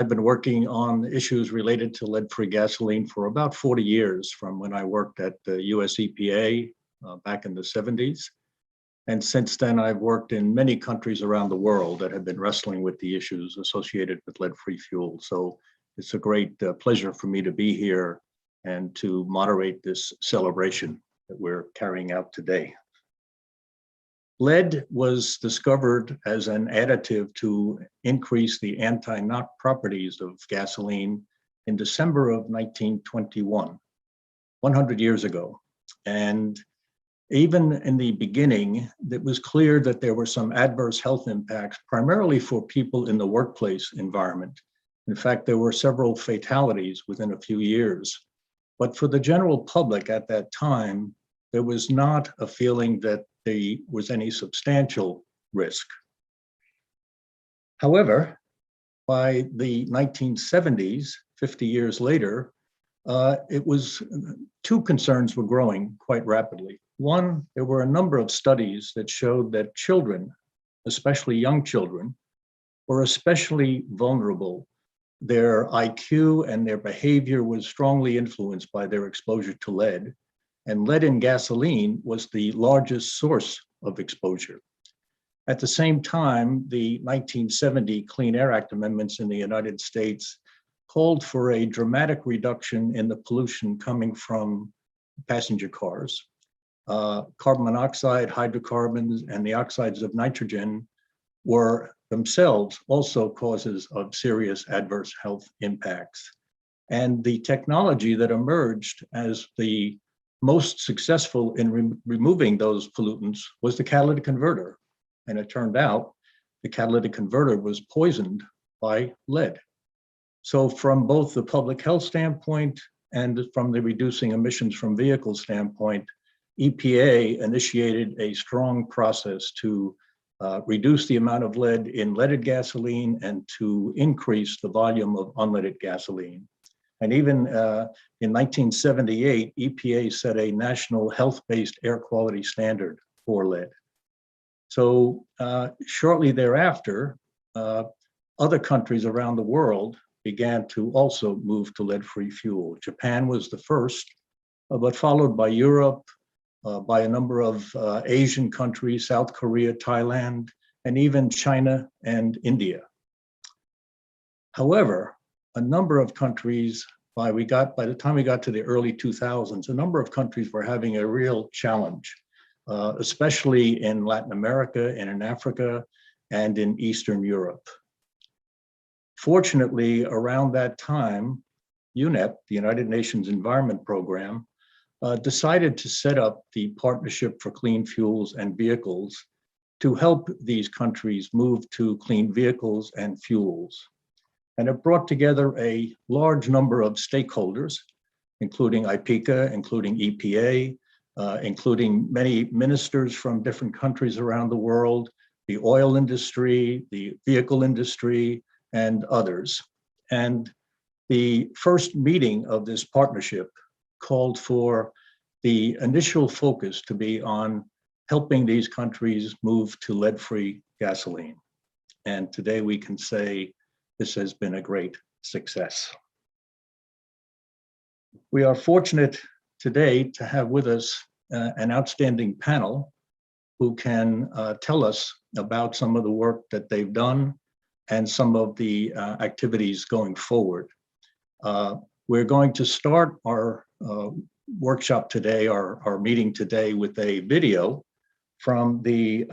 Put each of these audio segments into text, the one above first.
I've been working on issues related to lead-free gasoline for about 40 years, from when I worked at the US EPA back in the 70s. And since then, I've worked in many countries around the world that have been wrestling with the issues associated with lead-free fuel. So it's a great pleasure for me to be here and to moderate this celebration that we're carrying out today. Lead was discovered as an additive to increase the anti-knock properties of gasoline in December of 1921, 100 years ago. And even in the beginning, it was clear that there were some adverse health impacts, primarily for people in the workplace environment. In fact, there were several fatalities within a few years. But for the general public at that time, there was not a feeling that there was any substantial risk. However, by the 1970s, 50 years later, two concerns were growing quite rapidly. One, there were a number of studies that showed that children, especially young children, were especially vulnerable. Their IQ and their behavior was strongly influenced by their exposure to lead. And lead in gasoline was the largest source of exposure. At the same time, the 1970 Clean Air Act amendments in the United States called for a dramatic reduction in the pollution coming from passenger cars. Carbon monoxide, hydrocarbons, and the oxides of nitrogen were themselves also causes of serious adverse health impacts. And the technology that emerged as the most successful in removing those pollutants was the catalytic converter. And it turned out the catalytic converter was poisoned by lead. So from both the public health standpoint and from the reducing emissions from vehicles standpoint, EPA initiated a strong process to reduce the amount of lead in leaded gasoline and to increase the volume of unleaded gasoline. And even in 1978, EPA set a national health-based air quality standard for lead. So shortly thereafter, other countries around the world began to also move to lead-free fuel. Japan was the first, but followed by Europe, by a number of Asian countries, South Korea, Thailand, and even China and India. However, a number of countries, by the time we got to the early 2000s, a number of countries were having a real challenge, especially in Latin America and in Africa and in Eastern Europe. Fortunately, around that time, UNEP, the United Nations Environment Program, decided to set up the Partnership for Clean Fuels and Vehicles to help these countries move to clean vehicles and fuels. And it brought together a large number of stakeholders, including IPCA, including EPA, including many ministers from different countries around the world, the oil industry, the vehicle industry, and others. And the first meeting of this partnership called for the initial focus to be on helping these countries move to lead-free gasoline. And today we can say this has been a great success. We are fortunate today to have with us an outstanding panel who can tell us about some of the work that they've done and some of the activities going forward. We're going to start our workshop today, our meeting today, with a video from the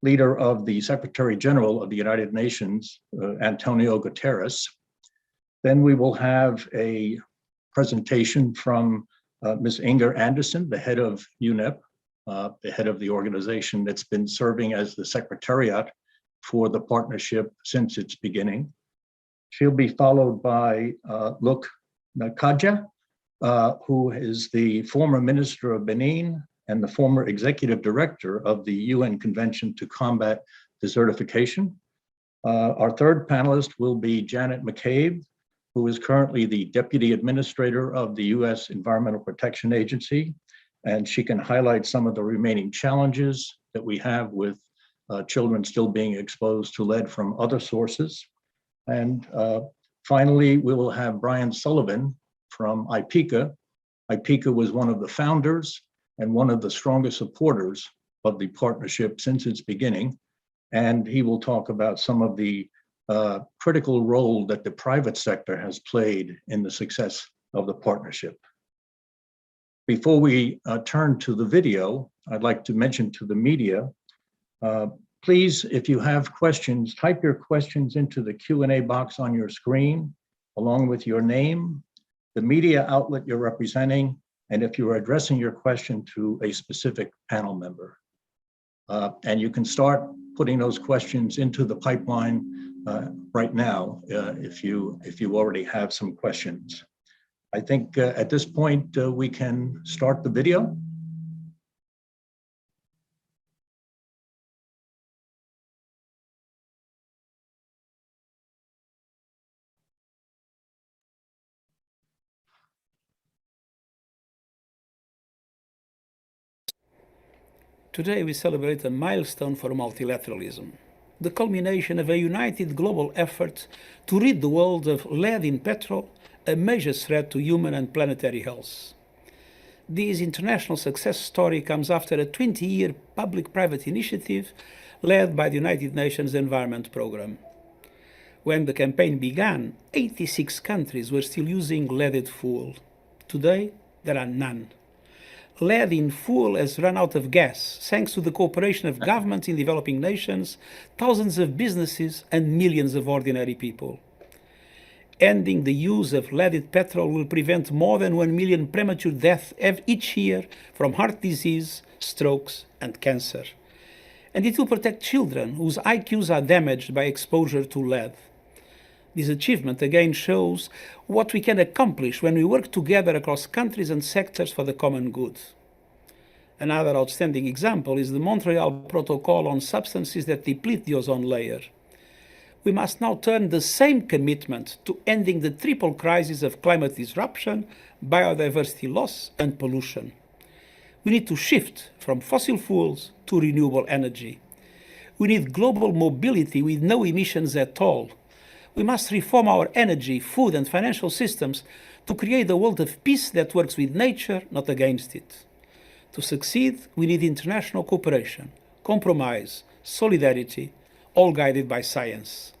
leader of the Secretary General of the United Nations, Antonio Guterres. Then we will have a presentation from Ms. Inger Anderson, the head of UNEP, the head of the organization that's been serving as the secretariat for the partnership since its beginning. She'll be followed by Luc Nakaja, who is the former minister of Benin and the former executive director of the UN Convention to Combat Desertification. Our third panelist will be Janet McCabe, who is currently the deputy administrator of the US Environmental Protection Agency, and she can highlight some of the remaining challenges that we have with children still being exposed to lead from other sources. And Finally, we will have Brian Sullivan from IPECA. IPECA was one of the founders and one of the strongest supporters of the partnership since its beginning. And he will talk about some of the critical role that the private sector has played in the success of the partnership. Before we turn to the video, I'd like to mention to the media, please, if you have questions, type your questions into the Q&A box on your screen, along with your name, the media outlet you're representing, and if you're addressing your question to a specific panel member. And you can start putting those questions into the pipeline right now if you already have some questions. I think at this point we can start the video. Today we celebrate a milestone for multilateralism, the culmination of a united global effort to rid the world of lead in petrol, a major threat to human and planetary health. This international success story comes after a 20-year public-private initiative led by the United Nations Environment Programme. When the campaign began, 86 countries were still using leaded fuel. Today, there are none. Lead in fuel has run out of gas, thanks to the cooperation of governments in developing nations, thousands of businesses, and millions of ordinary people. Ending the use of leaded petrol will prevent more than 1 million premature deaths each year from heart disease, strokes, and cancer. And it will protect children whose IQs are damaged by exposure to lead. This achievement again shows what we can accomplish when we work together across countries and sectors for the common good. Another outstanding example is the Montreal Protocol on substances that deplete the ozone layer. We must now turn the same commitment to ending the triple crisis of climate disruption, biodiversity loss, and pollution. We need to shift from fossil fuels to renewable energy. We need global mobility with no emissions at all. We must reform our energy, food, and financial systems to create a world of peace that works with nature, not against it. To succeed, we need international cooperation, compromise, solidarity, all guided by science.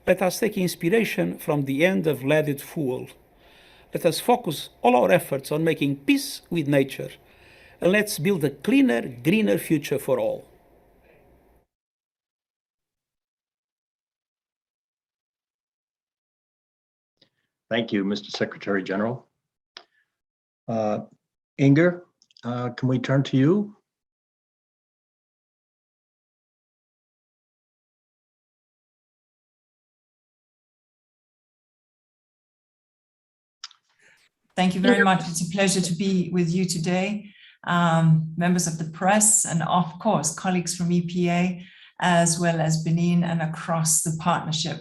Let us take inspiration from the end of leaded fuel. Let us focus all our efforts on making peace with nature, and let's build a cleaner, greener future for all. Thank you, Mr. Secretary General. Inger, can we turn to you? Thank you very much. It's a pleasure to be with you today, members of the press, and of course, colleagues from EPA, as well as Benin and across the partnership.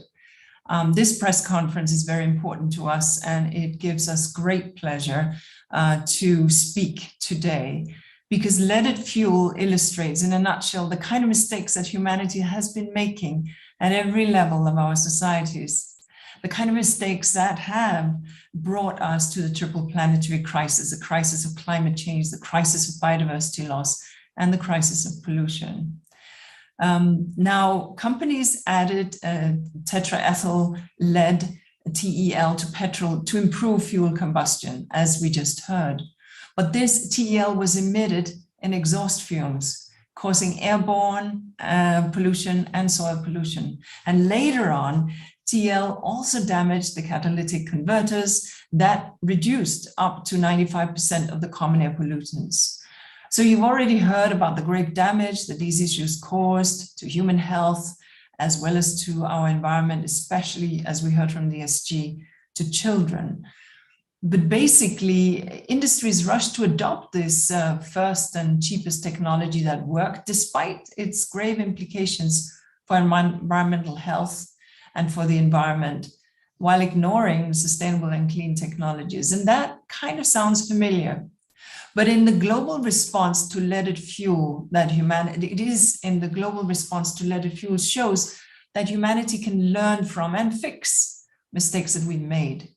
This press conference is very important to us, and it gives us great pleasure to speak today, because leaded fuel illustrates in a nutshell the kind of mistakes that humanity has been making at every level of our societies, the kind of mistakes that have brought us to the triple planetary crisis, the crisis of climate change, the crisis of biodiversity loss, and the crisis of pollution. Now, companies added tetraethyl lead, TEL, to petrol to improve fuel combustion, as we just heard. But this TEL was emitted in exhaust fumes, causing airborne pollution and soil pollution. And later on, TEL also damaged the catalytic converters that reduced up to 95% of the common air pollutants. So you've already heard about the great damage that these issues caused to human health, as well as to our environment, especially, as we heard from the SG, to children. But basically, industries rushed to adopt this first and cheapest technology that worked, despite its grave implications for environmental health and for the environment, while ignoring sustainable and clean technologies. And that kind of sounds familiar. But in the global response to leaded fuel, shows that humanity can learn from and fix mistakes that we made.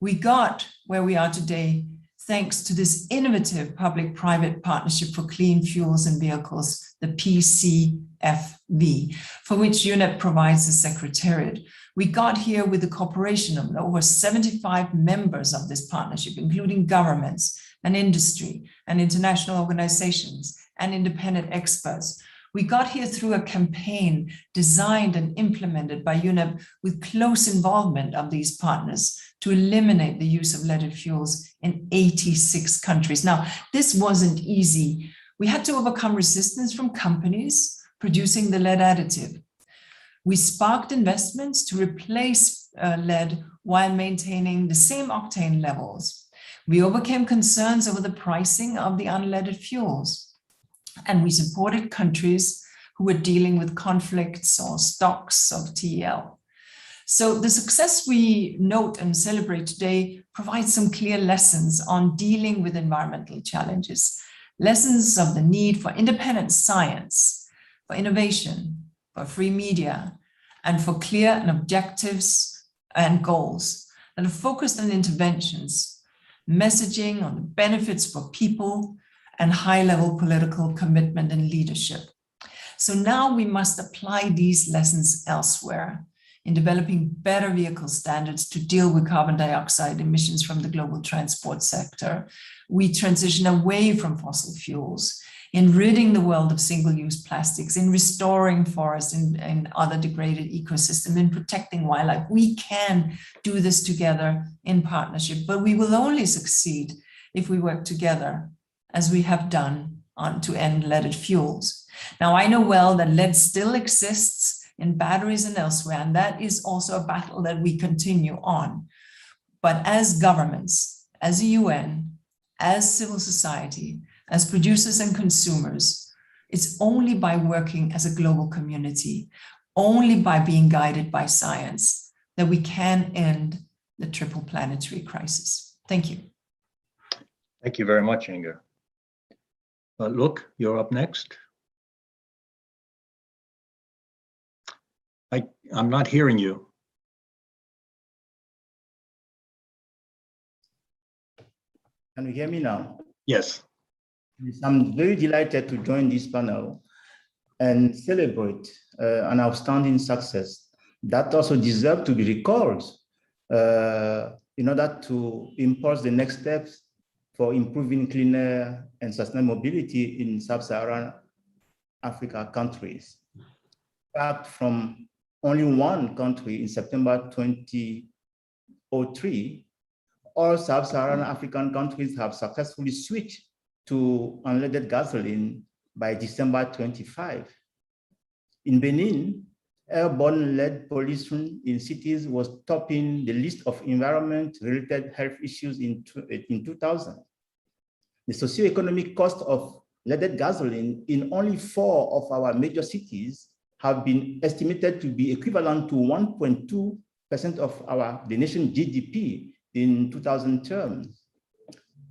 We got where we are today thanks to this innovative public-private partnership for clean fuels and vehicles, the PCFV, for which UNEP provides the secretariat. We got here with the cooperation of over 75 members of this partnership, including governments and industry and international organizations and independent experts. We got here through a campaign designed and implemented by UNEP with close involvement of these partners to eliminate the use of leaded fuels in 86 countries. Now, this wasn't easy. We had to overcome resistance from companies producing the lead additive. We sparked investments to replace lead while maintaining the same octane levels. We overcame concerns over the pricing of the unleaded fuels. And we supported countries who were dealing with conflicts or stocks of TEL. So the success we note and celebrate today provides some clear lessons on dealing with environmental challenges, lessons of the need for independent science, for innovation, for free media, and for clear and objectives and goals that are focused on interventions, messaging on the benefits for people, and high-level political commitment and leadership. So now we must apply these lessons elsewhere in developing better vehicle standards to deal with carbon dioxide emissions from the global transport sector. We transition away from fossil fuels, in ridding the world of single-use plastics, in restoring forests and other degraded ecosystems, in protecting wildlife. We can do this together in partnership, but we will only succeed if we work together, as we have done to end leaded fuels. Now, I know well that lead still exists in batteries and elsewhere, and that is also a battle that we continue on. But as governments, as the UN, as civil society, as producers and consumers, it's only by working as a global community, only by being guided by science, that we can end the triple planetary crisis. Thank you. Thank you very much, Inga. Look, you're up next. I'm not hearing you. Can you hear me now? Yes. I'm very delighted to join this panel and celebrate an outstanding success that also deserves to be recalled in order to impulse the next steps for improving clean air and sustainable mobility in sub-Saharan Africa countries. In fact, from only one country in September 2003, all sub-Saharan African countries have successfully switched to unleaded gasoline by December 25. In Benin, airborne lead pollution in cities was topping the list of environment-related health issues in 2000. The socioeconomic cost of leaded gasoline in only 4 of our major cities have been estimated to be equivalent to 1.2% of the nation's GDP in 2000 terms.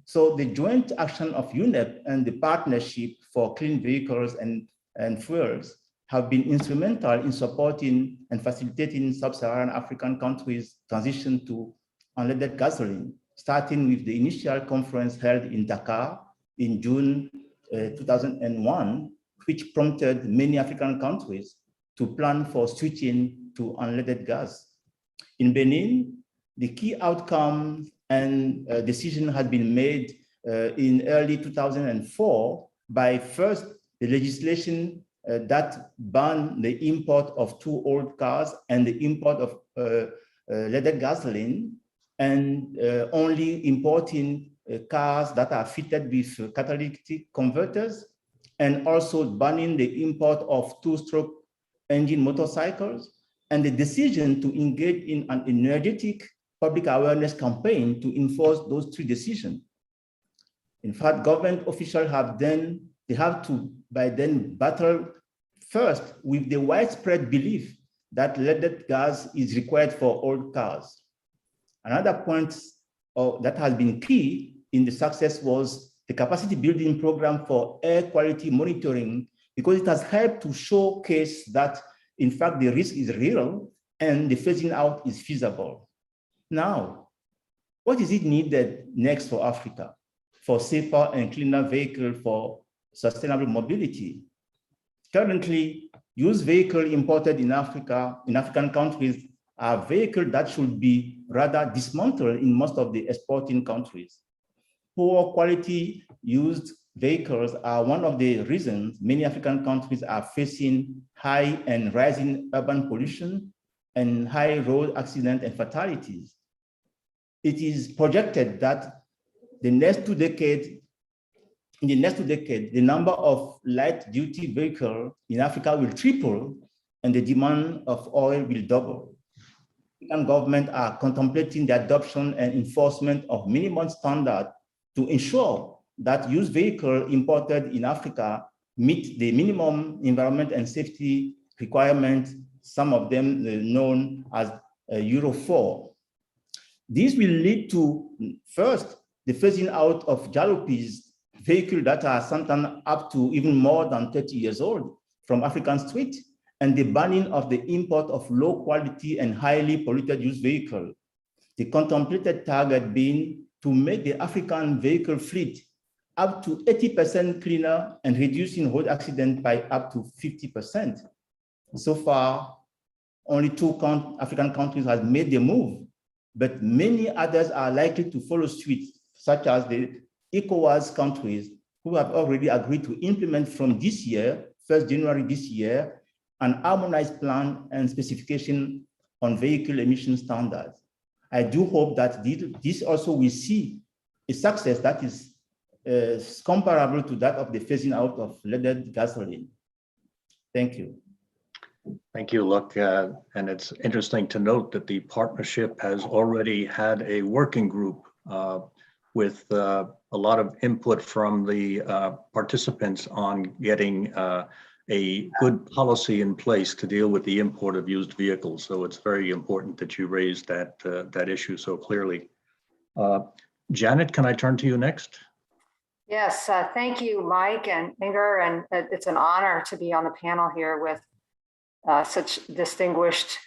So the joint action of UNEP and the Partnership for Clean Vehicles and Fuels have been instrumental in supporting and facilitating sub-Saharan African countries' transition to unleaded gasoline, starting with the initial conference held in Dakar in June 2001, which prompted many African countries to plan for switching to unleaded gas. In Benin, the key outcome and decision had been made in early 2004 by first the legislation that banned the import of 2 old cars and the import of leaded gasoline, and only importing cars that are fitted with catalytic converters, and also banning the import of 2-stroke engine motorcycles, and the decision to engage in an energetic public awareness campaign to enforce those 3 decisions. In fact, government officials have to by then battle first with the widespread belief that leaded gas is required for old cars. Another point that has been key in the success was the capacity building program for air quality monitoring, because it has helped to showcase that, in fact, the risk is real and the phasing out is feasible. Now, what is it needed next for Africa for safer and cleaner vehicles for sustainable mobility? Currently, used vehicles imported in Africa, in African countries, are vehicles that should be rather dismantled in most of the exporting countries. Poor quality used vehicles are one of the reasons many African countries are facing high and rising urban pollution and high road accident and fatalities. It is projected that in the next 2 decades, the number of light-duty vehicles in Africa will triple and the demand of oil will double. African governments are contemplating the adoption and enforcement of minimum standards to ensure that used vehicles imported in Africa meet the minimum environment and safety requirements, some of them known as Euro 4. This will lead to, first, the phasing out of jalopies, vehicles that are sometimes up to even more than 30 years old from African streets, and the banning of the import of low quality and highly polluted used vehicles. The contemplated target being to make the African vehicle fleet up to 80% cleaner and reducing road accidents by up to 50%. So far, only 2 African countries have made the move, but many others are likely to follow suit, such as the ECOWAS countries, who have already agreed to implement from this year, 1st January this year, an harmonized plan and specification on vehicle emission standards. I do hope that this also will see a success that is comparable to that of the phasing out of leaded gasoline. Thank you. Thank you, Luc. And it's interesting to note that the partnership has already had a working group with a lot of input from the participants on getting a good policy in place to deal with the import of used vehicles. So it's very important that you raised that issue so clearly. Janet, can I turn to you next? Yes, thank you, Mike and Inger, and it's an honor to be on the panel here with such distinguished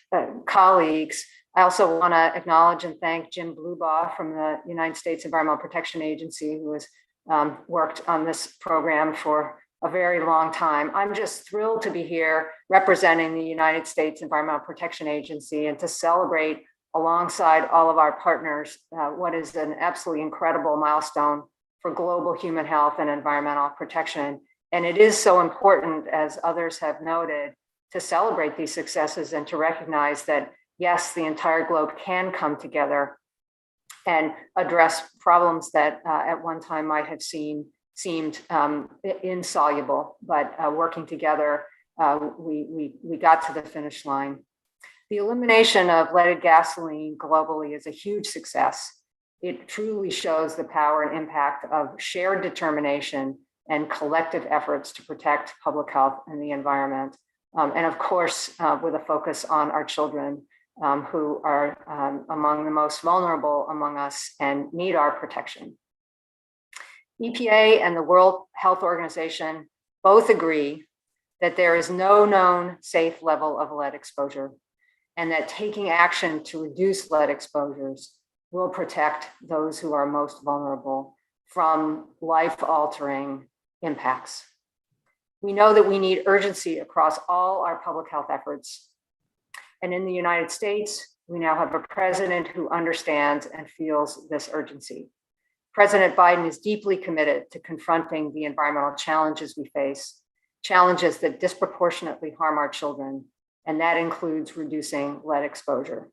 colleagues. I also want to acknowledge and thank Jim Blubaugh from the United States Environmental Protection Agency, who has worked on this program for a very long time. I'm just thrilled to be here representing the United States Environmental Protection Agency and to celebrate alongside all of our partners what is an absolutely incredible milestone for global human health and environmental protection. And it is so important, as others have noted, to celebrate these successes and to recognize that, yes, the entire globe can come together and address problems that at one time might have seemed insoluble, but working together, we got to the finish line. The elimination of leaded gasoline globally is a huge success. It truly shows the power and impact of shared determination and collective efforts to protect public health and the environment. And of course, with a focus on our children who are among the most vulnerable among us and need our protection. EPA and the World Health Organization both agree that there is no known safe level of lead exposure and that taking action to reduce lead exposures will protect those who are most vulnerable from life-altering impacts. We know that we need urgency across all our public health efforts. And in the United States, we now have a president who understands and feels this urgency. President Biden is deeply committed to confronting the environmental challenges we face, challenges that disproportionately harm our children, and that includes reducing lead exposure.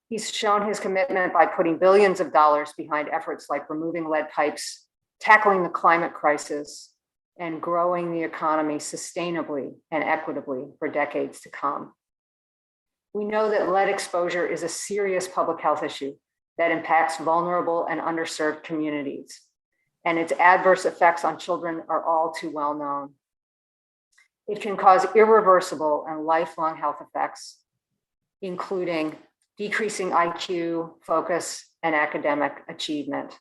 He's shown his commitment by putting billions of dollars behind efforts like removing lead pipes, tackling the climate crisis, and growing the economy sustainably and equitably for decades to come. We know that lead exposure is a serious public health issue that impacts vulnerable and underserved communities, and its adverse effects on children are all too well known. It can cause irreversible and lifelong health effects, including decreasing IQ, focus, and academic achievement.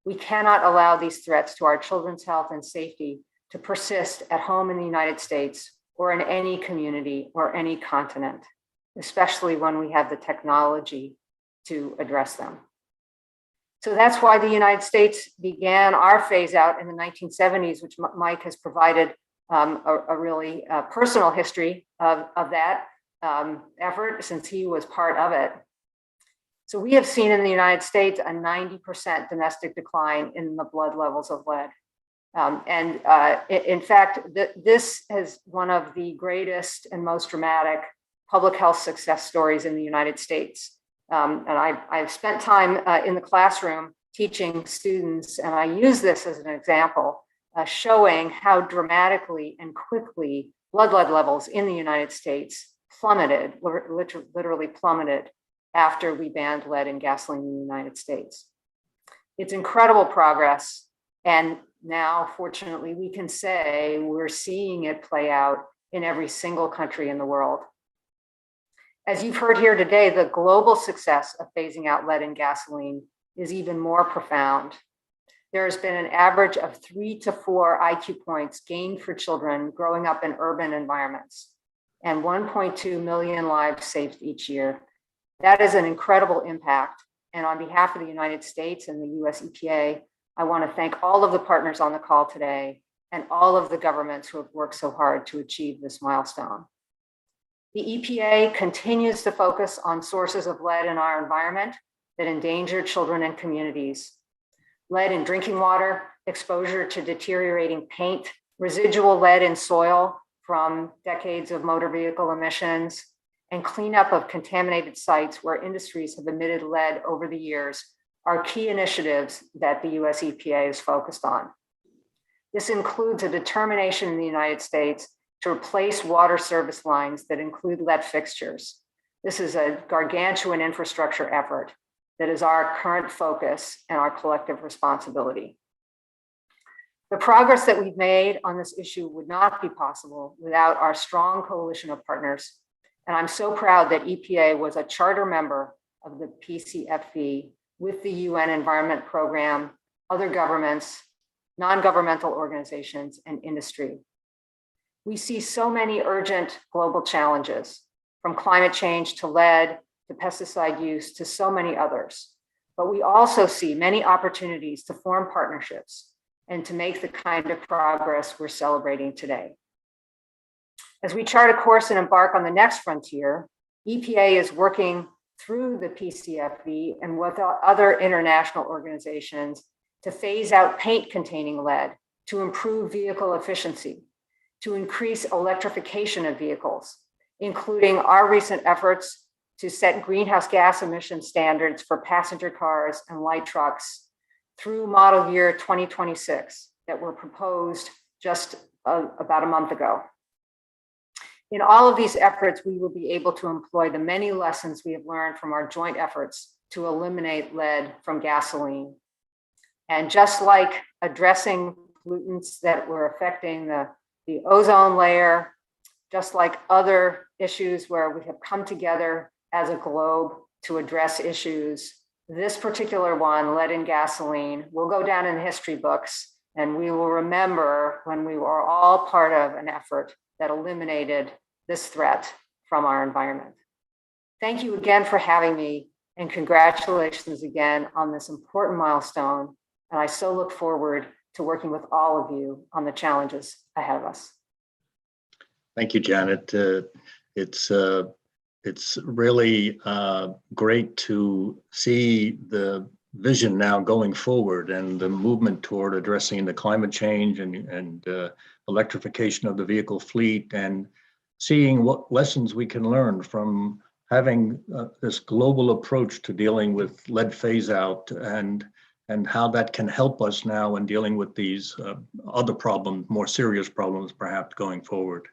We cannot allow these threats to our children's health and safety to persist at home in the United States or in any community or any continent, especially when we have the technology to address them. So that's why the United States began our phase out in the 1970s, which Mike has provided a really personal history of that effort since he was part of it. So we have seen in the United States a 90% domestic decline in the blood levels of lead. In fact, this is one of the greatest and most dramatic public health success stories in the United States. And I've spent time in the classroom teaching students, and I use this as an example, showing how dramatically and quickly blood lead levels in the United States plummeted, literally plummeted after we banned lead in gasoline in the United States. It's incredible progress. And now, fortunately, we can say we're seeing it play out in every single country in the world. As you've heard here today, the global success of phasing out lead in gasoline is even more profound. There has been an average of 3 to 4 IQ points gained for children growing up in urban environments, and 1.2 million lives saved each year. That is an incredible impact. And on behalf of the United States and the US EPA, I want to thank all of the partners on the call today and all of the governments who have worked so hard to achieve this milestone. The EPA continues to focus on sources of lead in our environment that endanger children and communities. Lead in drinking water, exposure to deteriorating paint, residual lead in soil from decades of motor vehicle emissions, and cleanup of contaminated sites where industries have emitted lead over the years are key initiatives that the US EPA is focused on. This includes a determination in the United States to replace water service lines that include lead fixtures. This is a gargantuan infrastructure effort that is our current focus and our collective responsibility. The progress that we've made on this issue would not be possible without our strong coalition of partners. And I'm so proud that EPA was a charter member of the PCFV with the UN Environment Program, other governments, non-governmental organizations, and industry. We see so many urgent global challenges, from climate change to lead, to pesticide use, to so many others. But we also see many opportunities to form partnerships and to make the kind of progress we're celebrating today. As we chart a course and embark on the next frontier, EPA is working through the PCFV and with other international organizations to phase out paint containing lead, to improve vehicle efficiency, to increase electrification of vehicles, including our recent efforts to set greenhouse gas emission standards for passenger cars and light trucks through model year 2026 that were proposed just about a month ago. In all of these efforts, we will be able to employ the many lessons we have learned from our joint efforts to eliminate lead from gasoline. And just like addressing pollutants that were affecting the ozone layer, just like other issues where we have come together as a globe to address issues, this particular one, lead in gasoline, will go down in the history books, and we will remember when we were all part of an effort that eliminated this threat from our environment. Thank you again for having me, and congratulations again on this important milestone. And I so look forward to working with all of you on the challenges ahead of us. Thank you, Janet. It's really great to see the vision now going forward and the movement toward addressing the climate change and electrification of the vehicle fleet, and seeing what lessons we can learn from having this global approach to dealing with lead phase out, and how that can help us now in dealing with these other problems, more serious problems perhaps going forward.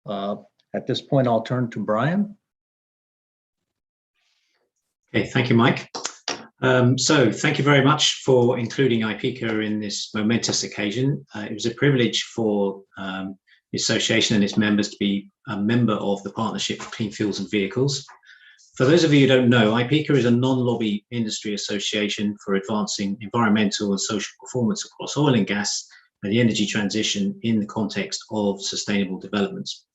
At this point, I'll turn to Brian. Okay, thank you, Mike. So thank you very much for including IPCA in this momentous occasion. It was a privilege for the association and its members to be a member of the Partnership for Clean Fuels and Vehicles. For those of you who don't know, IPCA is a non-lobby industry association for advancing environmental and social performance across oil and gas and the energy transition in the context of sustainable developments.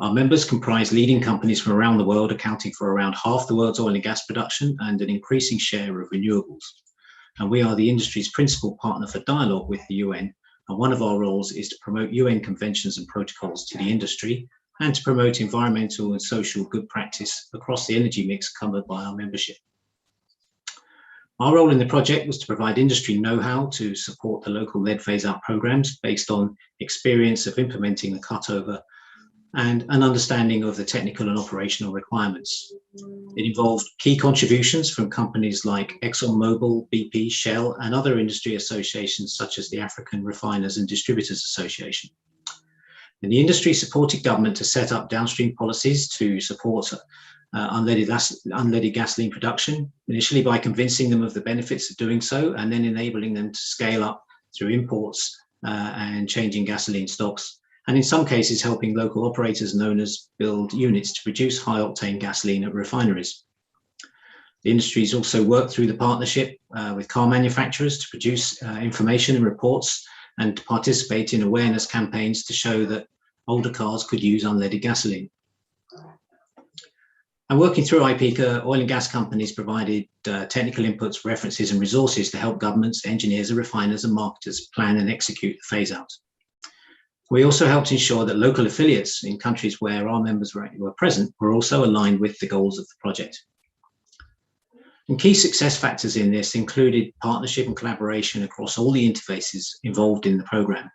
Our members comprise leading companies from around the world, accounting for around half the world's oil and gas production and an increasing share of renewables. And we are the industry's principal partner for dialogue with the UN. And one of our roles is to promote UN conventions and protocols to the industry and to promote environmental and social good practice across the energy mix covered by our membership. Our role in the project was to provide industry know-how to support the local lead phase-out programs based on experience of implementing the cutover and an understanding of the technical and operational requirements. It involved key contributions from companies like ExxonMobil, BP, Shell, and other industry associations such as the African Refiners and Distributors Association. And the industry supported government to set up downstream policies to support unleaded gasoline production, initially by convincing them of the benefits of doing so, and then enabling them to scale up through imports and changing gasoline stocks, and in some cases helping local operators and owners build units to produce high-octane gasoline at refineries. The industries also worked through the partnership with car manufacturers to produce information and reports and to participate in awareness campaigns to show that older cars could use unleaded gasoline. And working through IPECA, oil and gas companies provided technical inputs, references, and resources to help governments, engineers, and refiners and marketers plan and execute the phase-out. We also helped ensure that local affiliates in countries where our members were present were also aligned with the goals of the project. And key success factors in this included partnership and collaboration across all the interfaces involved in the program,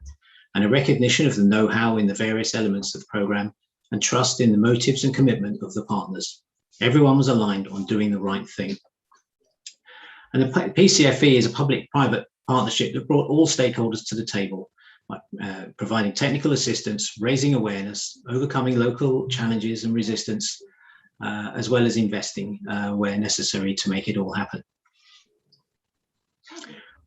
and a recognition of the know-how in the various elements of the program, and trust in the motives and commitment of the partners. Everyone was aligned on doing the right thing. And the PCFE is a public-private partnership that brought all stakeholders to the table, providing technical assistance, raising awareness, overcoming local challenges and resistance, as well as investing where necessary to make it all happen.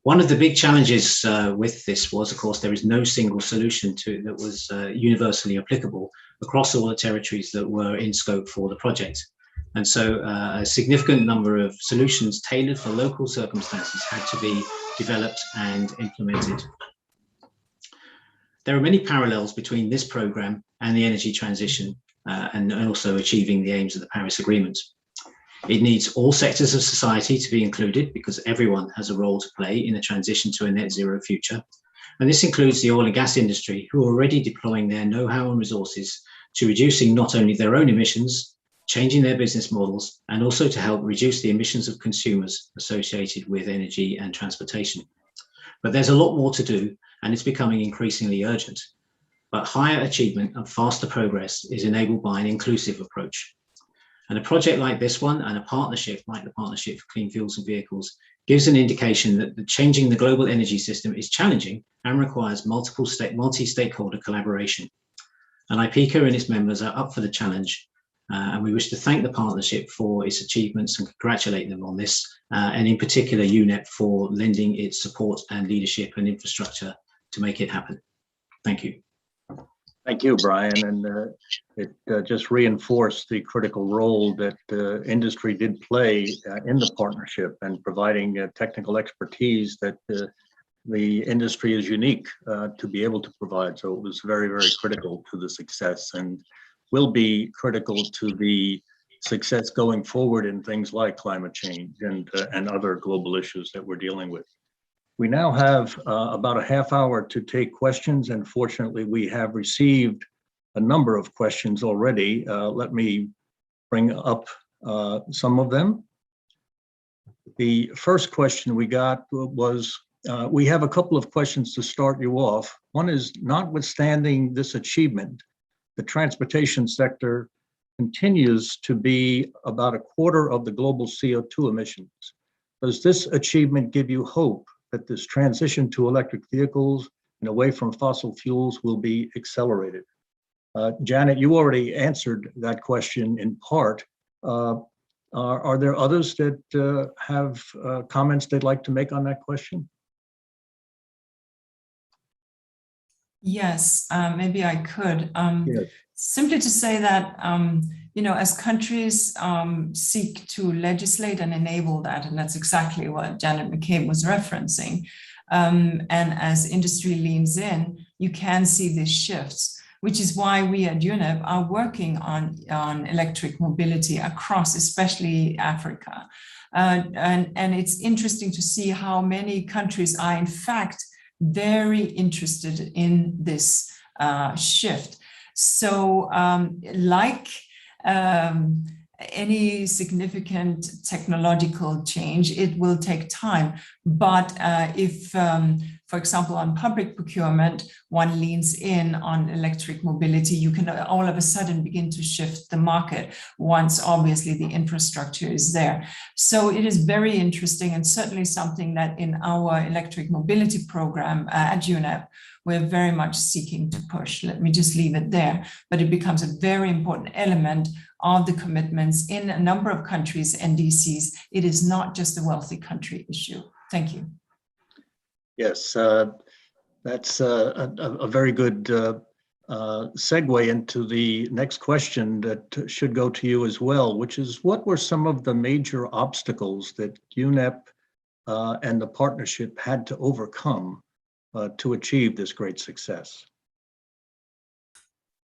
One of the big challenges with this was, of course, there is no single solution that was universally applicable across all the territories that were in scope for the project. And so a significant number of solutions tailored for local circumstances had to be developed and implemented. There are many parallels between this program and the energy transition and also achieving the aims of the Paris Agreement. It needs all sectors of society to be included because everyone has a role to play in the transition to a net zero future. And this includes the oil and gas industry, who are already deploying their know-how and resources to reducing not only their own emissions, changing their business models, and also to help reduce the emissions of consumers associated with energy and transportation. But there's a lot more to do, and it's becoming increasingly urgent. But higher achievement and faster progress is enabled by an inclusive approach. And a project like this one and a partnership like the Partnership for Clean Fuels and Vehicles gives an indication that changing the global energy system is challenging and requires multi-stakeholder collaboration. And IPECA and its members are up for the challenge. And we wish to thank the partnership for its achievements and congratulate them on this, and in particular UNEP for lending its support and leadership and infrastructure to make it happen. Thank you. Thank you, Brian. And it just reinforced the critical role that industry did play in the partnership and providing technical expertise that the industry is unique to be able to provide. So it was very, very critical to the success and will be critical to the success going forward in things like climate change and other global issues that we're dealing with. We now have about a half hour to take questions, and fortunately we have received a number of questions already. Let me bring up some of them. The first question we got was, we have a couple of questions to start you off. One is, notwithstanding this achievement, the transportation sector continues to be about a quarter of the global CO2 emissions. Does this achievement give you hope that this transition to electric vehicles and away from fossil fuels will be accelerated? Janet, you already answered that question in part. Are there others that have comments they'd like to make on that question? Yes, maybe I could. Yes. Simply to say that, you know, as countries seek to legislate and enable that, and that's exactly what Janet McCabe was referencing, and as industry leans in, you can see these shifts. which is why we at UNEP are working on electric mobility across, especially Africa. And it's interesting to see how many countries are in fact very interested in this shift. So like any significant technological change, it will take time. But if, for example, on public procurement, one leans in on electric mobility, you can all of a sudden begin to shift the market once obviously the infrastructure is there. So it is very interesting and certainly something that in our electric mobility program at UNEP, we're very much seeking to push. Let me just leave it there. But it becomes a very important element of the commitments in a number of countries, NDCs. It is not just a wealthy country issue. Thank you. Yes, that's a very good segue into the next question that should go to you as well, which is what were some of the major obstacles that UNEP and the partnership had to overcome to achieve this great success?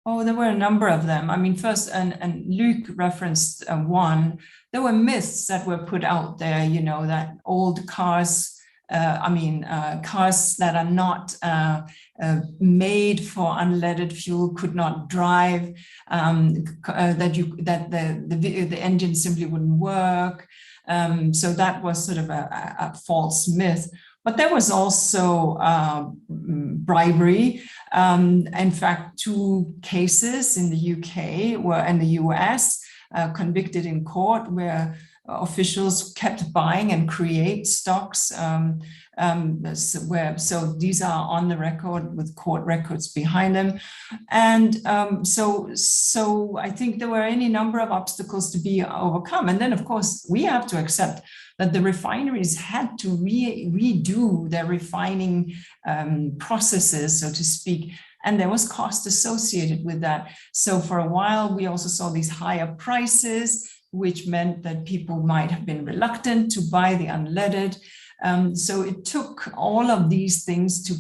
Oh, there were a number of them. I mean, first, and Luc referenced one, there were myths that were put out there, you know, that old cars, cars that are not made for unleaded fuel could not drive, that the engine simply wouldn't work. So that was sort of a false myth. But there was also bribery. In fact, 2 cases in the UK were in the US convicted in court where officials kept buying and create stocks. So these are on the record with court records behind them. And so I think there were any number of obstacles to be overcome. And then, of course, we have to accept that the refineries had to redo their refining processes, so to speak, and there was cost associated with that. So for a while, we also saw these higher prices, which meant that people might have been reluctant to buy the unleaded. So it took all of these things to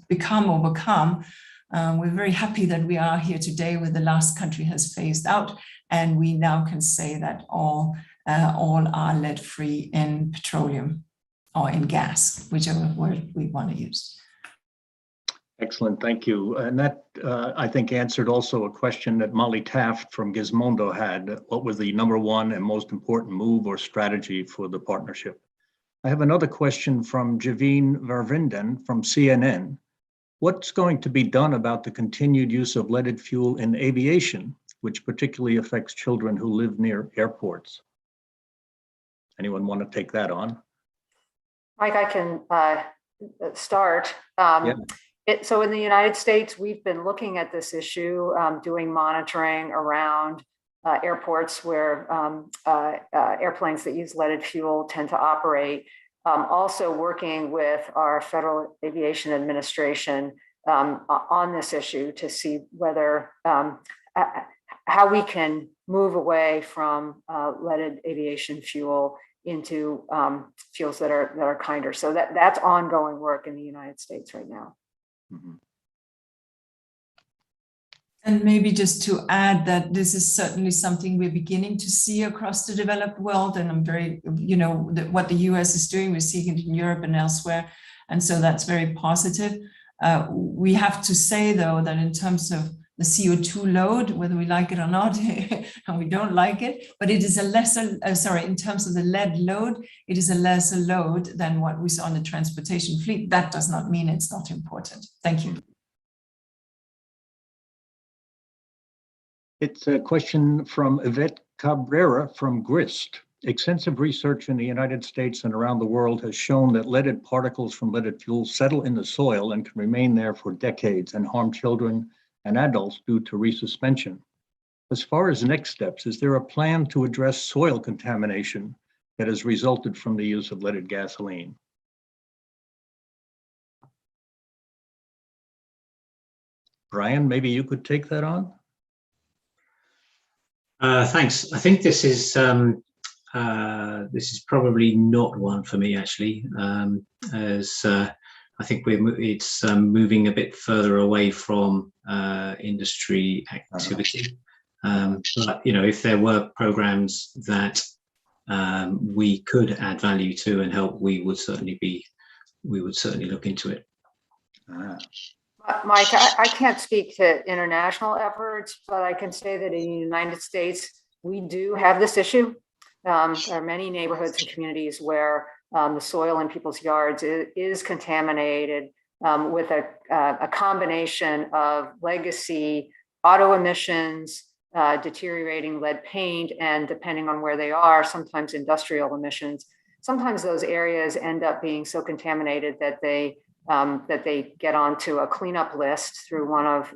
become overcome. We're very happy that we are here today where the last country has phased out, and we now can say that all are lead-free in petroleum or in gas, whichever word we want to use. Excellent, thank you. And that, I think, answered also a question that Molly Taft from Gizmondo had. What was the #1 and most important move or strategy for the partnership? I have another question from Javine Varvinden from CNN. What's going to be done about the continued use of leaded fuel in aviation, which particularly affects children who live near airports? Anyone want to take that on? Mike, I can start. Yeah. So in the United States, we've been looking at this issue, doing monitoring around airports where airplanes that use leaded fuel tend to operate. Also working with our Federal Aviation Administration on this issue to see whether how we can move away from leaded aviation fuel into fuels that are kinder. So that's ongoing work in the United States right now. Mm-hmm. And maybe just to add that this is certainly something we're beginning to see across the developed world. And I'm very, what the US is doing, we're seeing it in Europe and elsewhere. And so that's very positive. We have to say, though, that in terms of the CO2 load, whether we like it or not, and we don't like it, but it is a lesser, in terms of the lead load, it is a lesser load than what we saw in the transportation fleet. That does not mean it's not important. Thank you. It's a question from Yvette Cabrera from GRIST. Extensive research in the United States and around the world has shown that leaded particles from leaded fuel settle in the soil and can remain there for decades and harm children and adults due to resuspension. As far as next steps, is there a plan to address soil contamination that has resulted from the use of leaded gasoline? Brian, maybe you could take that on? Thanks. I think this is probably not one for me, actually, as I I think it's moving a bit further away from industry activity. But if there were programs that we could add value to and help, we would certainly look into it. Mike, I can't speak to international efforts, but I can say that in the United States, we do have this issue. There are many neighborhoods and communities where the soil in people's yards is contaminated with a combination of legacy auto emissions, deteriorating lead paint, and depending on where they are, sometimes industrial emissions. Sometimes those areas end up being so contaminated that they get onto a cleanup list through one of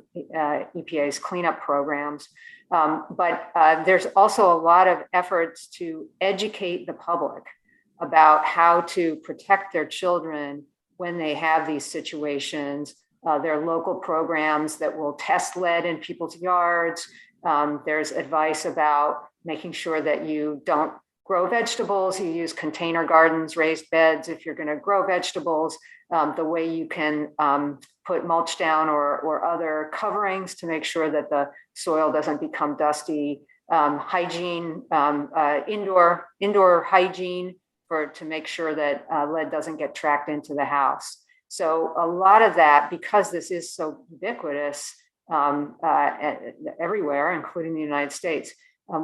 EPA's cleanup programs. But there's also a lot of efforts to educate the public about how to protect their children when they have these situations. There are local programs that will test lead in people's yards. There's advice about making sure that you don't grow vegetables. You use container gardens, raised beds if you're going to grow vegetables. The way you can put mulch down or other coverings to make sure that the soil doesn't become dusty. Hygiene, indoor hygiene to make sure that lead doesn't get tracked into the house. So a lot of that, because this is so ubiquitous everywhere, including the United States,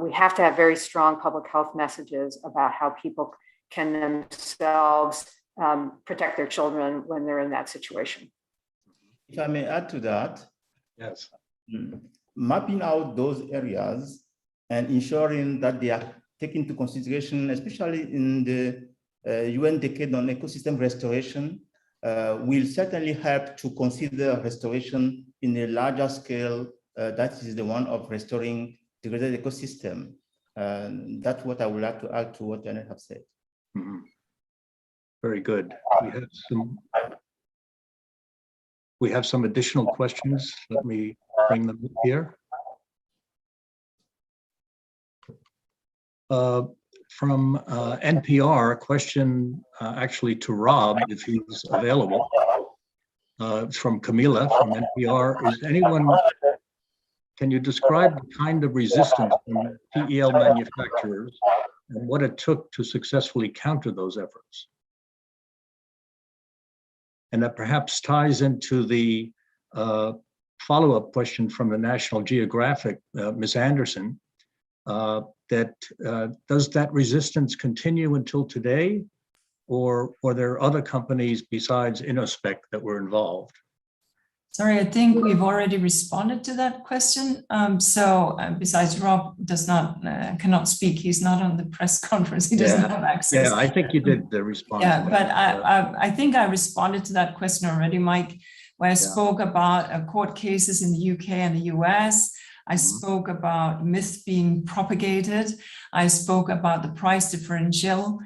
we have to have very strong public health messages about how people can themselves protect their children when they're in that situation. If I may add to that, Yes. Mapping out those areas and ensuring that they are taken into consideration, especially in the UN Decade on Ecosystem Restoration, will certainly help to consider restoration in a larger scale. That is the one of restoring degraded ecosystem. That's what I would like to add to what Janet have said. Mm-hmm. Very good. We have some additional questions. Let me bring them up here. From NPR, a question actually to Rob, if he's available. It's from Camila from NPR. Can you describe the kind of resistance from PEL manufacturers and what it took to successfully counter those efforts? And that perhaps ties into the follow-up question from the National Geographic, Ms. Anderson, does that resistance continue until today, or are there other companies besides Innospec that were involved? Sorry, I think we've already responded to that question. Besides Rob cannot speak. He's not on the press conference. He doesn't have access. Yeah, I think you did respond. Yeah, but I think I responded to that question already, Mike, where I spoke about court cases in the UK and the US. I spoke about myths being propagated. I spoke about the price differential.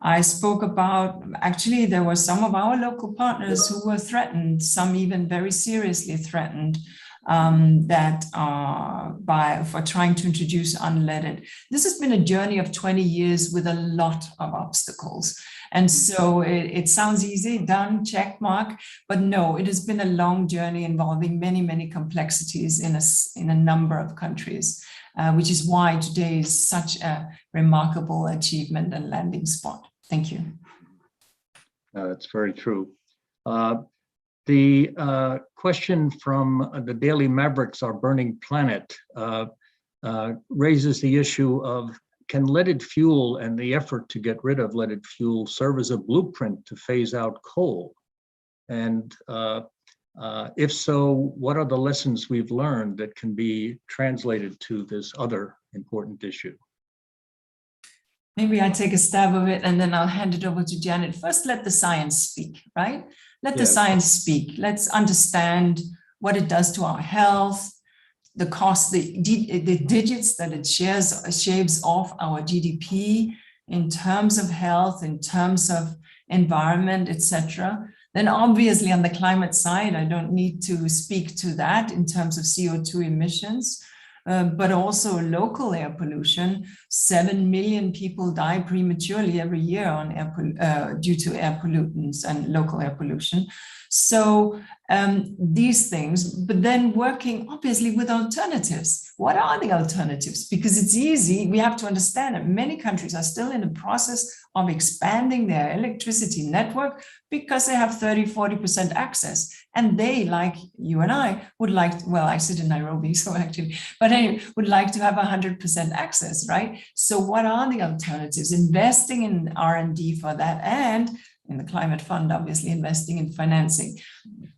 I spoke about, actually, there were some of our local partners who were threatened, some even very seriously threatened for trying to introduce unleaded. This has been a journey of 20 years with a lot of obstacles. And so it sounds easy, done, check mark, but no, it has been a long journey involving many, many complexities in a number of countries, which is why today is such a remarkable achievement and landing spot. Thank you. That's very true. The question from the Daily Mavericks, Our Burning Planet, raises the issue of, can leaded fuel and the effort to get rid of leaded fuel serve as a blueprint to phase out coal? And if so, what are the lessons we've learned that can be translated to this other important issue? Maybe I take a stab of it and then I'll hand it over to Janet. First, let the science speak, right? Let the science speak. Let's understand what it does to our health, the cost, the digits that it shaves off our GDP in terms of health, in terms of environment, etc. Then obviously on the climate side, I don't need to speak to that in terms of CO2 emissions. but also local air pollution. 7 million people die prematurely every year on due to air pollutants and local air pollution. So these things, but then working obviously with alternatives. What are the alternatives? Because it's easy, we have to understand that many countries are still in the process of expanding their electricity network because they have 30–40% access. And they, like you and I, would like, well, I sit in Nairobi, so actually, but anyway, would like to have 100% access, right? So what are the alternatives? Investing in R&D for that, and in the climate fund, obviously investing in financing.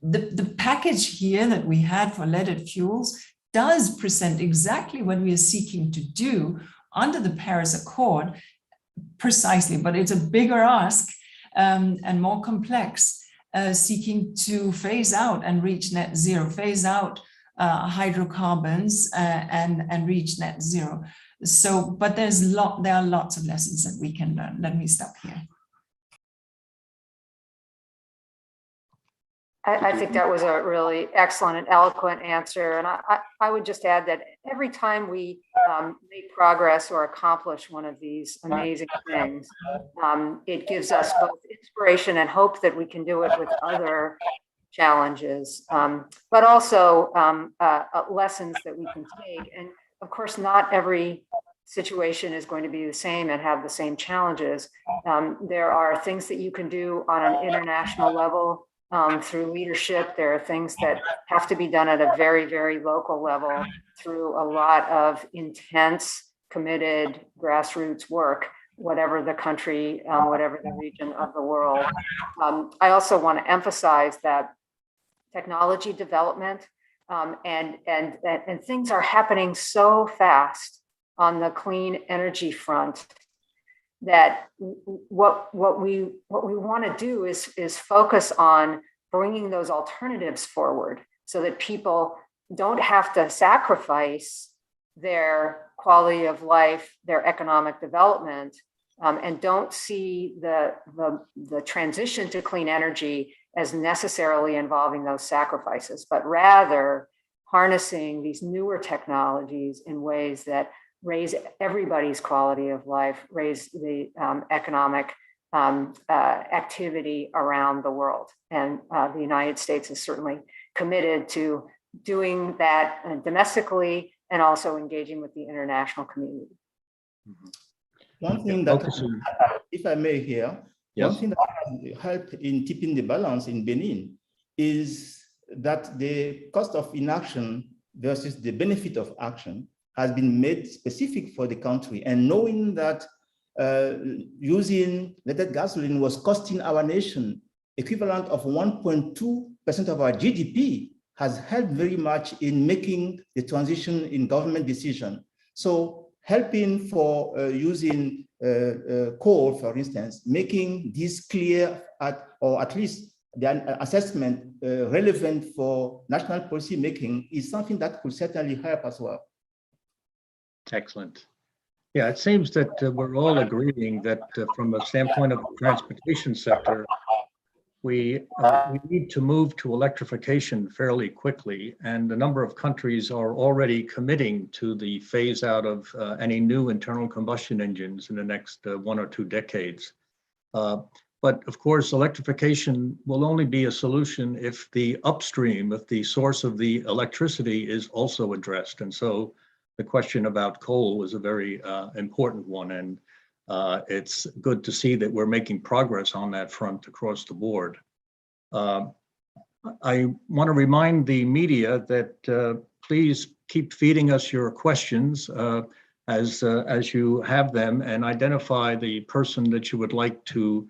The package here that we had for leaded fuels does present exactly what we are seeking to do under the Paris Accord, precisely, but it's a bigger ask and more complex, seeking to phase out and reach net zero, phase out hydrocarbons and reach net zero. So, but there are lots of lessons that we can learn. Let me stop here. I think that was a really excellent and eloquent answer. And I would just add that every time we make progress or accomplish one of these amazing things, it gives us both inspiration and hope that we can do it with other challenges, but also lessons that we can take. And of course, not every situation is going to be the same and have the same challenges. There are things that you can do on an international level. Through leadership, there are things that have to be done at a very, very local level through a lot of intense, committed grassroots work, whatever the country, whatever the region of the world. I also want to emphasize that technology development and things are happening so fast on the clean energy front that what we want to do is focus on bringing those alternatives forward so that people don't have to sacrifice their quality of life, their economic development, and don't see the transition to clean energy as necessarily involving those sacrifices, but rather harnessing these newer technologies in ways that raise everybody's quality of life, raise the economic activity around the world. And the United States is certainly committed to doing that domestically and also engaging with the international community. One thing that, if I may here, yes. One thing that has helped in tipping the balance in Benin is that the cost of inaction versus the benefit of action has been made specific for the country, and knowing that using leaded gasoline was costing our nation equivalent of 1.2% of our GDP has helped very much in making the transition in government decision. So helping for using coal, for instance, making this clear or at least the assessment relevant for national policy making is something that could certainly help as well. Excellent. Yeah, it seems that we're all agreeing that from a standpoint of the transportation sector, we need to move to electrification fairly quickly, and a number of countries are already committing to the phase out of any new internal combustion engines in the next 1 or 2 decades. But of course, electrification will only be a solution if the upstream, if the source of the electricity is also addressed. And so the question about coal is a very important one, and it's good to see that we're making progress on that front across the board. I want to remind the media that please keep feeding us your questions as you have them, and identify the person that you would like to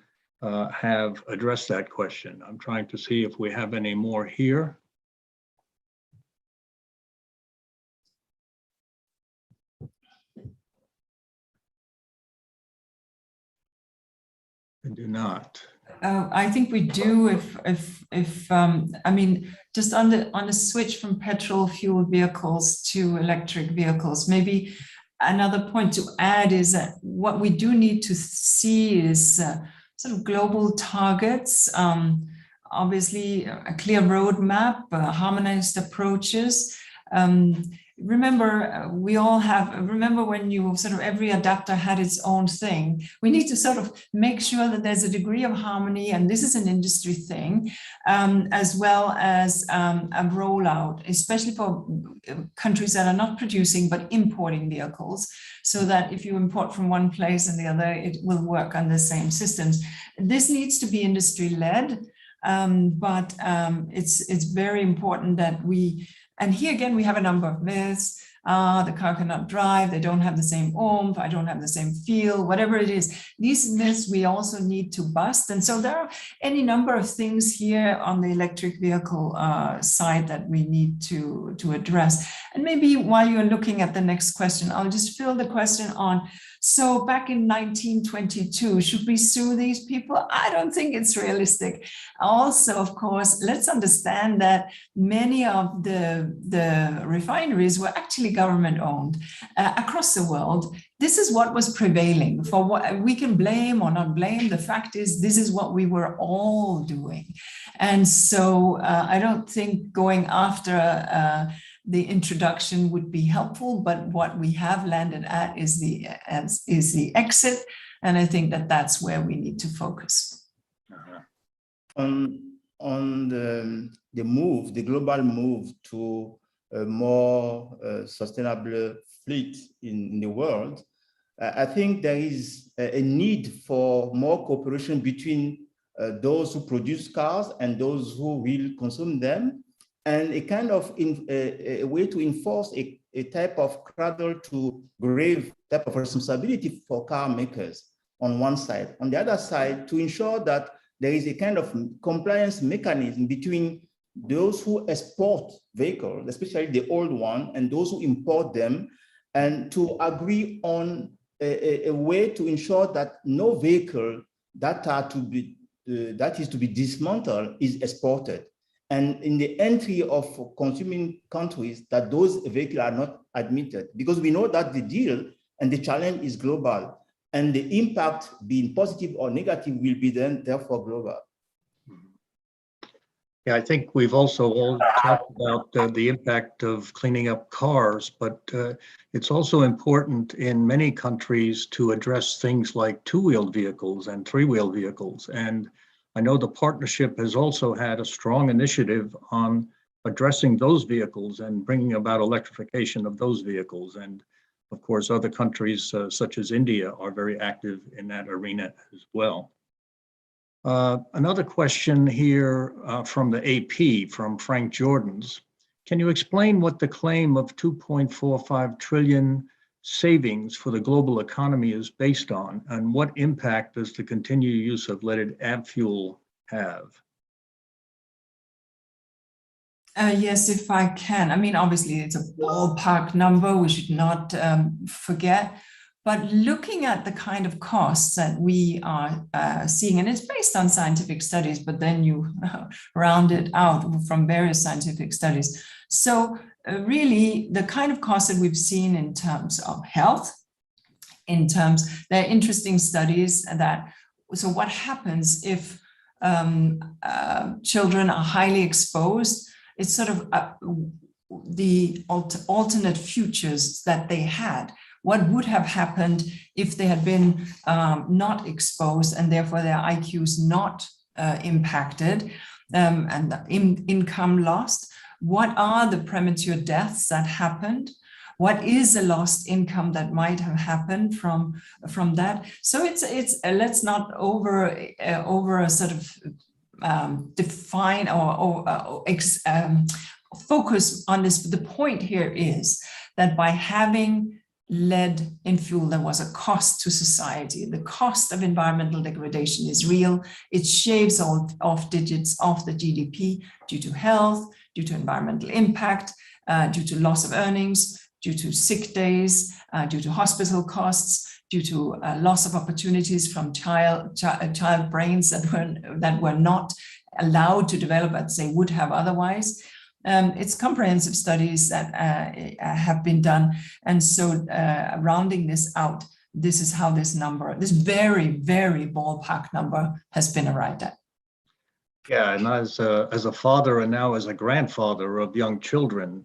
have address that question. I'm trying to see if we have any more here. I do not. I think we do. If I mean, just on the switch from petrol fueled vehicles to electric vehicles, maybe another point to add is that what we do need to see is sort of global targets. Obviously, a clear roadmap, harmonized approaches. remember, we all have, remember when you sort of every adapter had its own thing. We need to sort of make sure that there's a degree of harmony, and this is an industry thing, as well as a rollout, especially for countries that are not producing but importing vehicles, so that if you import from one place and the other, it will work on the same systems. This needs to be industry-led, but it's very important that we, and here again, we have a number of myths. The car cannot drive, they don't have the same oomph, I don't have the same feel, whatever it is. These myths we also need to bust. And so there are any number of things here on the electric vehicle side that we need to address. And maybe while you're looking at the next question, I'll just fill the question on, so back in 1922, should we sue these people? I don't think it's realistic. Also, of course, let's understand that many of the refineries were actually government owned across the world. This is what was prevailing. For what we can blame or not blame, the fact is this is what we were all doing. And so I don't think going after the introduction would be helpful, but what we have landed at is the exit, and I think that that's where we need to focus. On the move, the global move to a more sustainable fleet in the world, I think there is a need for more cooperation between those who produce cars and those who will consume them, and a kind of a way to enforce a type of cradle to grave type of responsibility for car makers on one side. On the other side, to ensure that there is a kind of compliance mechanism between those who export vehicles, especially the old one, and those who import them, and to agree on a way to ensure that no vehicle that is to be dismantled is exported. And in the entry of consuming countries, that those vehicles are not admitted, because we know that the deal and the challenge is global, and the impact, being positive or negative, will be then therefore global. Yeah, I think we've also all talked about the impact of cleaning up cars, but it's also important in many countries to address things like two-wheeled vehicles and three-wheeled vehicles. And I know the partnership has also had a strong initiative on addressing those vehicles and bringing about electrification of those vehicles. And of course, other countries such as India are very active in that arena as well. Another question here from the AP, from Frank Jordans. Can you explain what the claim of 2.45 trillion savings for the global economy is based on, and what impact does the continued use of leaded ab fuel have? Yes, if I can. I mean, obviously, it's a ballpark number, we should not forget. But looking at the kind of costs that we are seeing, and it's based on scientific studies, but then you round it out from various scientific studies. So really, the kind of costs that we've seen in terms of health, there are interesting studies that, so what happens if children are highly exposed? It's sort of the alternate futures that they had. What would have happened if they had been not exposed, and therefore their IQs not impacted, and income lost? What are the premature deaths that happened? What is the lost income that might have happened from that? So it's let's not over sort of define or focus on this. The point here is that by having lead in fuel, there was a cost to society. The cost of environmental degradation is real. It shaves off digits of the GDP due to health, due to environmental impact, due to loss of earnings, due to sick days, due to hospital costs, due to loss of opportunities from child brains that were not allowed to develop as they would have otherwise. It's comprehensive studies that have been done. And so rounding this out, this is how this number, this very, very ballpark number has been arrived at. Yeah, and as a father and now as a grandfather of young children,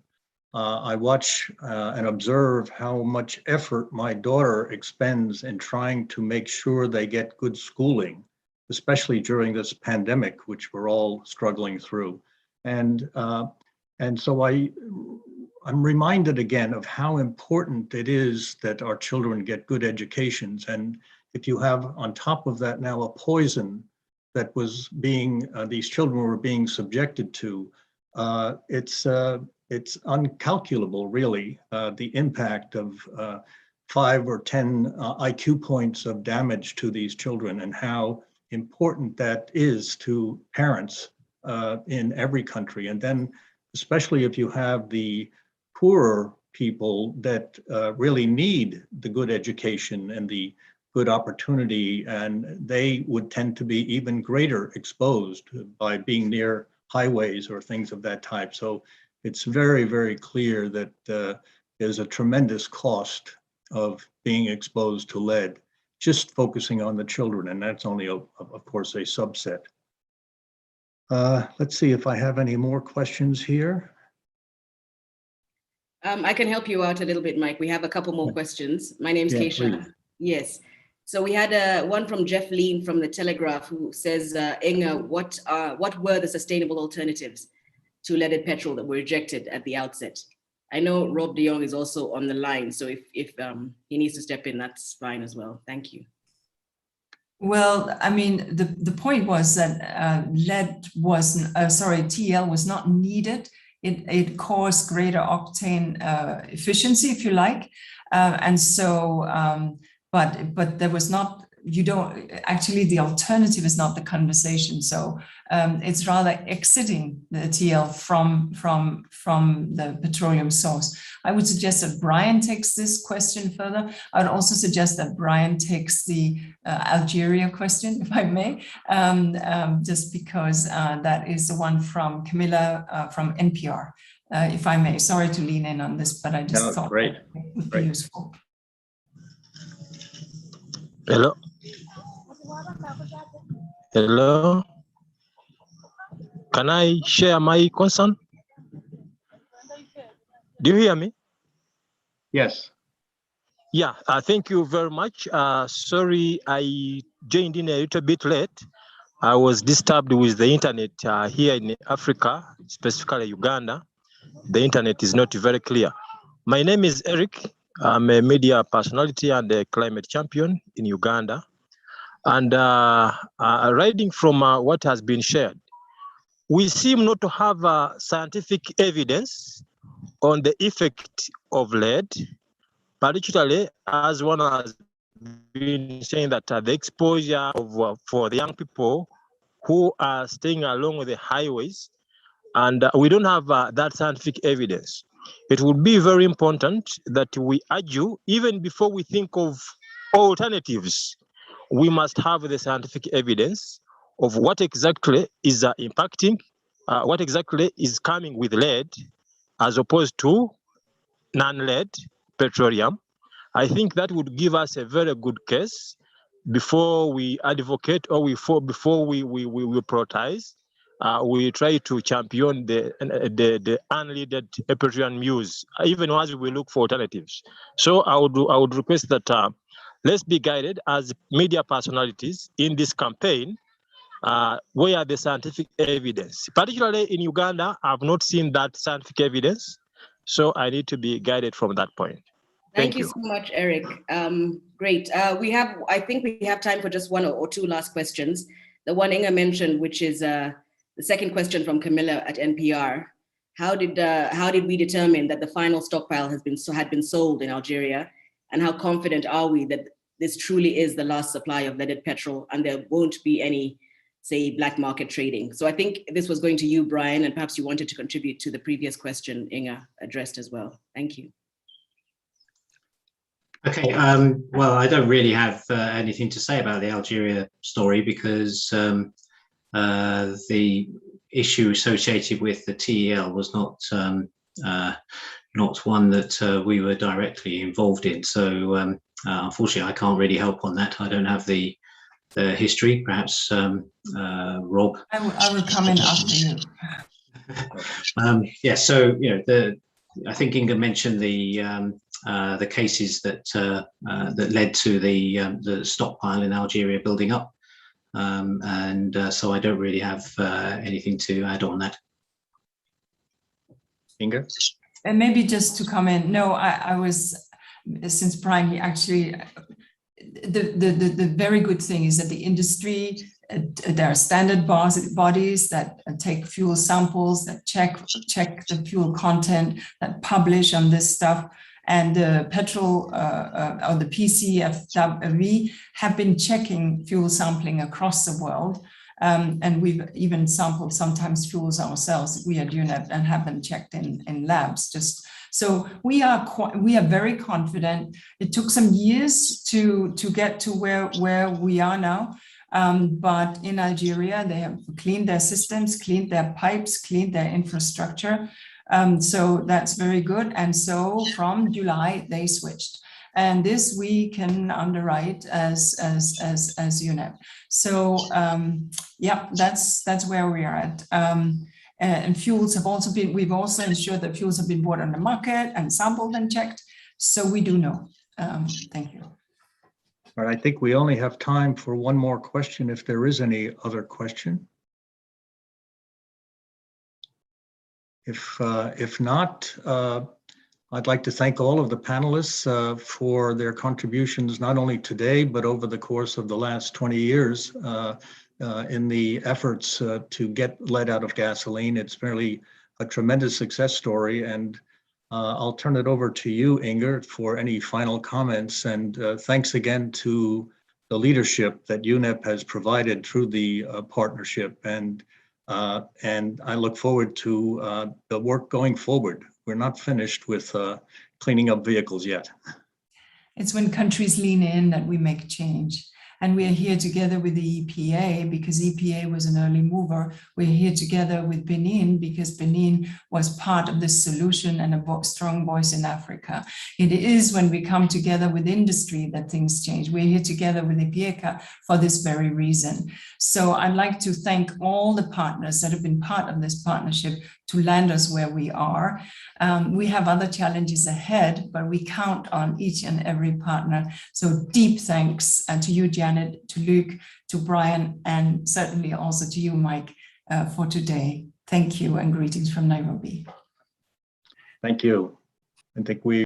I watch and observe how much effort my daughter expends in trying to make sure they get good schooling, especially during this pandemic, which we're all struggling through. And so I'm reminded again of how important it is that our children get good educations. And if you have on top of that now a poison that was being, these children were being subjected to, it's uncalculable, really, the impact of 5 or 10 IQ points of damage to these children, and how important that is to parents in every country. And then, especially if you have the poorer people that really need the good education and the good opportunity, and they would tend to be even greater exposed by being near highways or things of that type. So it's very, very clear that there's a tremendous cost of being exposed to lead, just focusing on the children, and that's only, of course, a subset. Let's see if I have any more questions here. I can help you out a little bit, Mike. We have a couple more questions. My name's Keisha. Please. Yes. So we had one from Jeff Lean from the Telegraph, who says, Inga, what were the sustainable alternatives to leaded petrol that were rejected at the outset? I know Rob de Jong is also on the line, so if he needs to step in, that's fine as well. Thank you. Well, I mean, the point was that TL was not needed. It caused greater octane efficiency, if you like, and so. But there was not. You don't actually. The alternative is not the conversation. So it's rather exiting the TL from the petroleum source. I would suggest that Brian takes this question further. I would also suggest that Brian takes the Algeria question, if I may, just because that is the one from Camilla from NPR, if I may. Sorry to lean in on this, but I just thought great. it would be useful. Hello. Hello. Can I share my concern? Do you hear me? Yes. Yeah, thank you very much. Sorry, I joined in a little bit late. I was disturbed with the internet here in Africa, specifically Uganda. The internet is not very clear. My name is Eric. I'm a media personality and a climate champion in Uganda. And riding from what has been shared, we seem not to have scientific evidence on the effect of lead, particularly as one has been saying that the exposure of for the young people who are staying along the highways, and we don't have that scientific evidence. It would be very important that we argue, even before we think of alternatives, we must have the scientific evidence of what exactly is impacting, what exactly is coming with lead, as opposed to non-lead petroleum. I think that would give us a very good case before we advocate or before we prioritize. We try to champion the unleaded petroleum use, even as we look for alternatives. So I would request that let's be guided as media personalities in this campaign, where the scientific evidence, particularly in Uganda, I've not seen that scientific evidence. So I need to be guided from that point. Thank you so much, Eric. Great. I think we have time for just one or two last questions. The one Inga mentioned, which is the second question from Camilla at NPR. How did we determine that the final stockpile had been sold in Algeria? And how confident are we that this truly is the last supply of leaded petrol and there won't be any, say, black market trading? So I think this was going to you, Brian, and perhaps you wanted to contribute to the previous question Inga addressed as well. Thank you. Okay, well, I don't really have anything to say about the Algeria story because the issue associated with the TEL was not one that we were directly involved in. So unfortunately, I can't really help on that. I don't have the history. Perhaps Rob. I will come in after you. Yeah. So I think Inga mentioned the cases that that led to the stockpile in Algeria building up, so I don't really have anything to add on that. Inga? And maybe just to comment, no, I was, since Brian, he actually, the very good thing is that the industry, there are standard bodies that take fuel samples, that check the fuel content, that publish on this stuff. And the Petrol or the PCFW have been checking fuel sampling across the world. And we've even sampled sometimes fuels ourselves. We at UNEP and have them checked in labs. So we are very confident. It took some years to get to where we are now. But in Algeria, they have cleaned their systems, cleaned their pipes, cleaned their infrastructure. So that's very good. And so from July, they switched. And this we can underwrite as UNEP. So yeah, that's where we are at. And fuels have also been, we've also ensured that fuels have been bought on the market and sampled and checked. So we do know. Thank you. All right, I think we only have time for one more question, if there is any other question. If not, I'd like to thank all of the panelists for their contributions, not only today, but over the course of the last 20 years in the efforts to get lead out of gasoline. It's really a tremendous success story. And I'll turn it over to you, Inger, for any final comments. And thanks again to the leadership that UNEP has provided through the partnership. And I look forward to the work going forward. We're not finished with cleaning up vehicles yet. It's when countries lean in that we make change. And we are here together with the EPA because EPA was an early mover. We're here together with Benin because Benin was part of this solution and a strong voice in Africa. It is when we come together with industry that things change. We're here together with IPIECA for this very reason. So I'd like to thank all the partners that have been part of this partnership to land us where we are. We have other challenges ahead, but we count on each and every partner. So deep thanks to you, Janet, to Luke, to Brian, and certainly also to you, Mike, for today. Thank you and greetings from Nairobi. Thank you. I think we